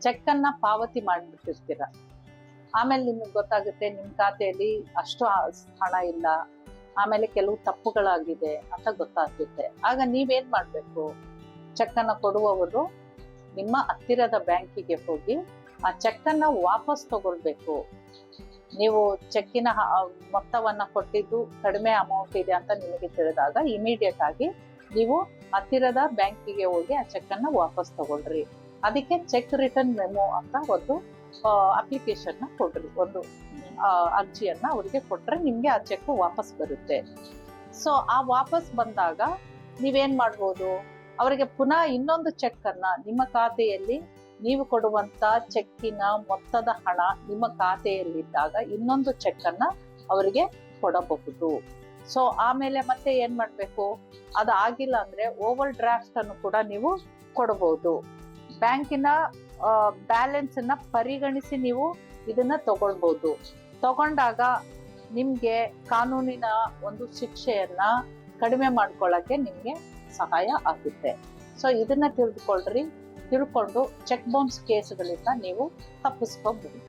Check ಅನ್ನ ಪಾವತಿ ಮಾಡಿಬಿಟ್ಟಿರ್ತೀರ. ಆಮೇಲೆ ನಿಮ್ಗೆ ಗೊತ್ತಾಗುತ್ತೆ ನಿಮ್ ಖಾತೆಯಲ್ಲಿ ಅಷ್ಟು ಹಣ ಇಲ್ಲ, ಆಮೇಲೆ ಕೆಲವು ತಪ್ಪುಗಳಾಗಿದೆ ಅಂತ ಗೊತ್ತಾಗುತ್ತೆ. ಆಗ ನೀವೇನ್ ಮಾಡ್ಬೇಕು, ಚೆಕ್ ಅನ್ನ ಕೊಡುವವರು ನಿಮ್ಮ ಹತ್ತಿರದ ಬ್ಯಾಂಕಿಗೆ ಹೋಗಿ ಆ ಚೆಕ್ ಅನ್ನ ವಾಪಸ್ ತಗೊಳ್ಬೇಕು. ನೀವು ಚೆಕ್ಕಿನ ಮೊತ್ತವನ್ನ ಕೊಟ್ಟಿದ್ದು ಕಡಿಮೆ ಅಮೌಂಟ್ ಇದೆ ಅಂತ ನಿಮಗೆ ತಿಳಿದಾಗ ಇಮಿಡಿಯೇಟ್ ಆಗಿ ನೀವು ಹತ್ತಿರದ ಬ್ಯಾಂಕಿಗೆ ಹೋಗಿ ಆ ಚೆಕ್ ಅನ್ನ ವಾಪಸ್ ತಗೊಳ್ರಿ. ಅದಕ್ಕೆ ಚೆಕ್ ರಿಟರ್ನ್ ಮೆಮೊ ಅಂತ ಒಂದು ಅಪ್ಲಿಕೇಶನ್ ನ ಕೊಡ್ರಿ, ಒಂದು ಅರ್ಜಿಯನ್ನ ಅವರಿಗೆ ಕೊಟ್ರೆ ನಿಮ್ಗೆ ಆ ಚೆಕ್ ವಾಪಸ್ ಬರುತ್ತೆ. ಸೊ ಆ ವಾಪಸ್ ಬಂದಾಗ ನೀವೇನ್ ಮಾಡ್ಬೋದು, ಅವರಿಗೆ ಪುನಃ ಇನ್ನೊಂದು ಚೆಕ್ ಅನ್ನ ನಿಮ್ಮ ಖಾತೆಯಲ್ಲಿ ನೀವು ಕೊಡುವಂತ ಚೆಕ್ಕಿನ ಮೊತ್ತದ ಹಣ ನಿಮ್ಮ ಖಾತೆಯಲ್ಲಿದ್ದಾಗ ಇನ್ನೊಂದು ಚೆಕ್ ಅನ್ನ ಅವರಿಗೆ ಕೊಡಬಹುದು. ಸೊ ಆಮೇಲೆ ಮತ್ತೆ ಏನ್ ಮಾಡ್ಬೇಕು, ಅದು ಆಗಿಲ್ಲ ಅಂದ್ರೆ ಓವರ್ ಡ್ರಾಫ್ಟ್ ಅನ್ನು ಕೂಡ ನೀವು ಕೊಡಬಹುದು. ಬ್ಯಾಂಕಿನ ಬ್ಯಾಲೆನ್ಸ್ ಅನ್ನ ಪರಿಗಣಿಸಿ ನೀವು ಇದನ್ನ ತಗೊಳ್ಬಹುದು. ತಗೊಂಡಾಗ ನಿಮ್ಗೆ ಕಾನೂನಿನ ಒಂದು ಶಿಕ್ಷೆಯನ್ನ ಕಡಿಮೆ ಮಾಡ್ಕೊಳ್ಳಕ್ಕೆ ನಿಮ್ಗೆ ಸಹಾಯ ಆಗುತ್ತೆ. ಸೊ ಇದನ್ನ ತಿಳ್ಕೊಂಡು ಚೆಕ್ ಬೌನ್ಸ್ ಕೇಸ್ಗಳಿಂದ ನೀವು ತಪ್ಪಿಸ್ಕೋಬಹುದು.